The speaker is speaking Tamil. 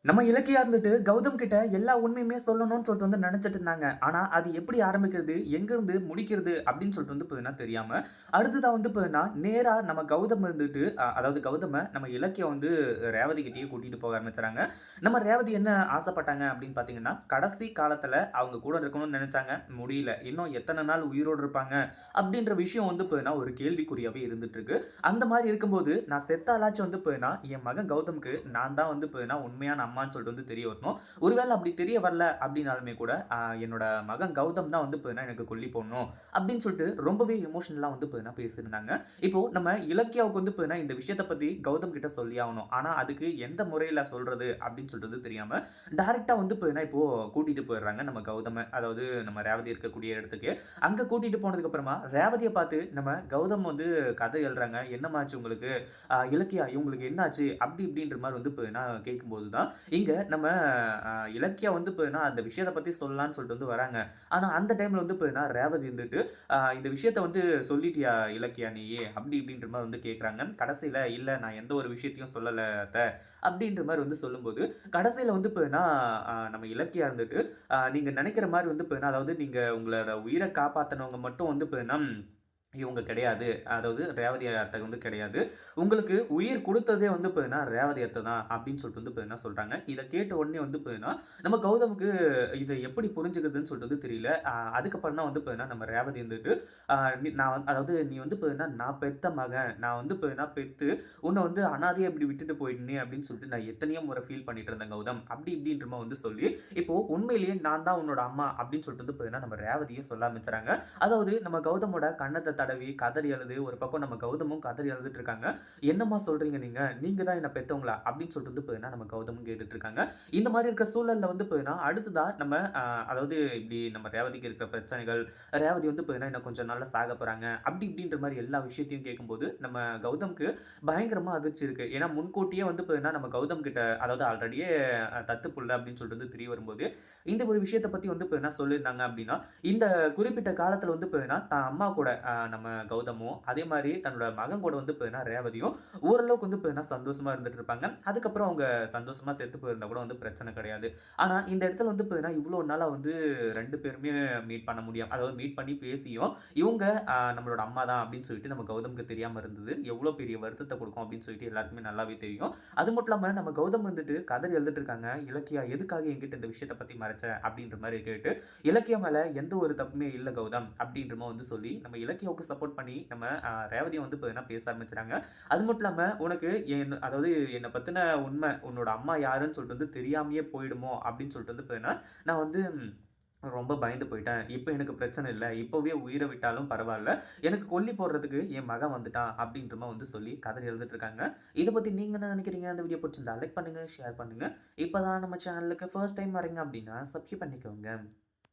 நம்ம இலக்கியா இருந்துட்டு கௌதம் கிட்ட எல்லா உண்மையுமே சொல்லணும்னு சொல்லிட்டு நினைச்சிட்டு இருந்தாங்க. ஆனா அது எப்படி ஆரம்பிக்கிறது, எங்கிருந்து முடிக்கிறது அப்படின்னு சொல்லிட்டு பார்த்தீங்கன்னா தெரியாம, அடுத்ததா பார்த்தீங்கன்னா நேரா நம்ம கௌதம் இருந்துட்டு அதாவது கௌதம நம்ம இலக்கியா ரேவதி கிட்டயே கூட்டிட்டு போக ஆரம்பிச்சுறாங்க. நம்ம ரேவதி என்ன ஆசைப்பட்டாங்க அப்படின்னு பார்த்தீங்கன்னா, கடைசி காலத்துல அவங்க கூட இருக்கணும்னு நினைச்சாங்க. முடியல. இன்னும் எத்தன நாள் உயிரோடு இருப்பாங்க அப்படின்ற விஷயம் பார்த்தீங்கன்னா ஒரு கேள்விக்குறியாவே இருந்துட்டு இருக்கு. அந்த மாரி இருக்கும்போது நான் செத்தாலாச்சும் பார்த்தீங்கன்னா, என் மகன் கௌதம்க்கு நான் தான் பார்த்தீங்கன்னா உண்மையான அம்மான்னு சொல்லிட்டு தெரிய வரணும். ஒருவேள அப்படி தெரிய வரல அப்படின்னாலுமே கூட, என்னோட மகன் கௌதம் தான் பார்த்தீங்கன்னா எனக்கு கொல்லி போடணும் அப்படின்னு சொல்லிட்டு ரொம்பவே எமோஷனலா பார்த்தீங்கன்னா பேசியிருந்தாங்க. இப்போ நம்ம இலக்கியாவுக்கு பார்த்தீங்கன்னா இந்த விஷயத்த பத்தி கௌதம் கிட்ட சொல்லியே ஆகணும். ஆனா அதுக்கு எந்த முறையில சொல்றது அப்படின்னு சொல்லிட்டு தெரியாம, டைரக்ட்டா பார்த்தீங்கன்னா இப்போ கூட்டிட்டு போயிடுறாங்க நம்ம கௌதம. அதாவது நம்ம ரேவதி இருக்கக்கூடிய இடத்துக்கு. அங்க கூட்டிட்டு போனதுக்கு அப்புறமா ரேவதிய பார்த்து நம்ம கௌதம் கதை எழுதுறாங்க. "என்னம்மாச்சு உங்களுக்கு? இலக்கியா இவங்களுக்கு என்னாச்சு?" அப்படி இப்படின்ற மாரி பார்த்தீங்கன்னா கேட்கும்போது தான், இங்க நம்ம இலக்கியா பார்த்தீங்கன்னா, அந்த விஷயத்த பத்தி சொல்லலான்னு சொல்லிட்டு வராங்க. ஆனா, அந்த டைம்ல பார்த்தீங்கன்னா, ரேவதி இருந்துட்டு, இந்த விஷயத்த சொல்லிட்டியா இலக்கியா நீயி? அப்படி இப்படின்ற மாரி கேட்குறாங்க. கடைசியில, "இல்ல நான் எந்த ஒரு விஷயத்தையும் சொல்லல அத்த." அப்படின்ற மாரி சொல்லும்போது, கடைசியில பார்த்தீங்கன்னா, நம்ம இலக்கியா இருந்துட்டு, நீங்க நெனைக்கிற மாரி பார்த்தீங்கன்னா, அதாவது நீங்க உங்களோட உயிர காப்பாத்துனவங்க மட்டும் பார்த்தீங்கன்னா இவங்க கிடையாது. அதாவது ரேவதி அத்தை கிடையாது. உங்களுக்கு உயிர் குடுத்ததே பார்த்தீங்கன்னா, ரேவதி அத்தை தான் அப்படின்னு சொல்லிட்டு பார்த்தீங்கன்னா சொல்றாங்க. இத கேட்ட உடனே பார்த்தீங்கன்னா, நம்ம கௌதமுக்கு இத எப்படி புரிஞ்சுக்கிறதுன்னு சொல்லிட்டு தெரியல. அதுக்கப்புறம் தான் பார்த்தீங்கன்னா, நம்ம ரேவதி இருந்துட்டு, அ நீ நான் அதாவது நீ பார்த்தீங்கன்னா, நான் பெத்த மகன். நான் பார்த்தீங்கன்னா பெத்து உன்ன அனாதையா இப்படி விட்டுட்டு போயிட்டேனே அப்படின்னு சொல்லிட்டு நான் எத்தனையோ முறை ஃபீல் பண்ணிட்டு இருந்தேன் கௌதம். அப்படி இப்படின்ற மாரி சொல்லி, இப்போ உண்மையிலேயே நான் தான் உன்னோட அம்மா அப்படின்னு சொல்லிட்டு பார்த்தீங்கன்னா, நம்ம ரேவதியே சொல்ல ஆரம்பிச்சுறாங்க. அதாவது நம்ம கௌதமோட கன்னத்த தடவி கதறி அழுது, ஒரு பக்கம் நம்ம கௌதமும் கதறி அழுதுட்டு இருக்காங்க. "என்னம்மா சொல்றீங்க நீங்க? நீங்க தான் என்ன பெத்தவங்களா?" அப்படின்னு சொல்லிட்டு பார்த்தீங்கன்னா, நம்ம கௌதமும் கேட்டுட்டு இருக்காங்க. இந்த மாரி இருக்க சூழல்ல பார்த்தீங்கன்னா, அடுத்ததா நம்ம அதாவது இப்படி நம்ம ரேவதிக்கு இருக்கிற பிரச்சனைகள், ரேவதி பார்த்தீங்கன்னா, இன்னும் கொஞ்சம் நாள்ல சாகப் போறாங்க. அப்படி இப்படின்ற மாரி எல்லா விஷயத்தையும் கேட்கும்போது, நம்ம கௌதம்க்கு பயங்கரமா அதிர்ச்சி இருக்கு. ஏன்னா முன்கூட்டியே பார்த்தீங்கன்னா, நம்ம கௌதம் கிட்ட அதாவது ஆல்ரெடியே தத்து புள்ள அப்படின்னு சொல்லிட்டு தெரிய வரும்போது, இந்த ஒரு விஷயத்த பத்தி பார்த்தீங்கன்னா சொல்லியிருந்தாங்க அப்படின்னா, இந்த குறிப்பிட்ட காலத்துல பார்த்தீங்கன்னா, தான் அம்மா கூட நம்ம கௌதமும், அதே மாரி தன்னோட மகன் கூட பார்த்தீங்கன்னா ரேவதியும் ஓரளவுக்கு பார்த்தீங்கன்னா சந்தோஷமா இருந்துட்டு இருப்பாங்க. அதுக்கப்புறம் அவங்க சந்தோஷமா செத்து போயிருந்தா கூட பிரச்சனை கிடையாது. ஆனா இந்த இடத்துல பார்த்தீங்கன்னா, இவ்ளோ நாளா 2 பேருமே மீட் பண்ண முடியாம அதாவது மீட் பண்ணி பேசியும், இவங்க நம்மளோட அம்மா தான் அப்படின்னு சொல்லிட்டு நம்ம கௌதம்க்கு தெரியாம இருந்தது. எவ்ளோ பெரிய வருத்தத்த குடுக்கும் அப்படின்னு சொல்லிட்டு எல்லாருக்குமே நல்லாவே தெரியும். அது மட்டும் இல்லாம நம்ம கௌதம் கதறி அழுதுட்டு இருக்காங்க. "இலக்கியா எதுக்காக என்கிட்ட இந்த விஷயத்த பத்தி மறைச்ச?" அப்படின்ற மாரி கேட்டு இலக்கியா மேல எந்த ஒரு தப்புமே இல்ல கௌதம் அப்படின்ற மாரி சொல்லி, நம்ம இலக்கியாவுக்கு சப்போர்ட் பண்ணி நம்ம ரேவதிய பார்த்தீங்கன்னா பேச ஆரம்பிச்சுறாங்க. அது மட்டும் இல்லாம உனக்கு அதாவது என்ன பத்தின உண்மை, உன்னோட அம்மா யாருன்னு சொல்லிட்டு தெரியாமயே போயிடுமோ அப்படின்னு சொல்லிட்டு பார்த்தீங்கன்னா, நான் ரொம்ப பயந்து போயிட்டேன். இப்ப எனக்கு பிரச்சனை இல்ல. இப்பவே உயிர விட்டாலும் பரவால்ல. எனக்கு கொல்லி போடுறதுக்கு என் மகன் வந்துட்டான் அப்படின்ற மாரி சொல்லி கதறி எழுதிட்டு இருக்காங்க. இத பத்தி நீங்க என்ன நினைக்கிறீங்க? இந்த வீடியோ புடிச்சிருந்தா லைக் பண்ணுங்க, ஷேர் பண்ணுங்க. இப்ப தான் நம்ம சேனலுக்கு ஃபர்ஸ்ட் டைம் வரீங்க அப்படின்னா சப்ஸ்கிரைப் பண்ணிக்கோங்க.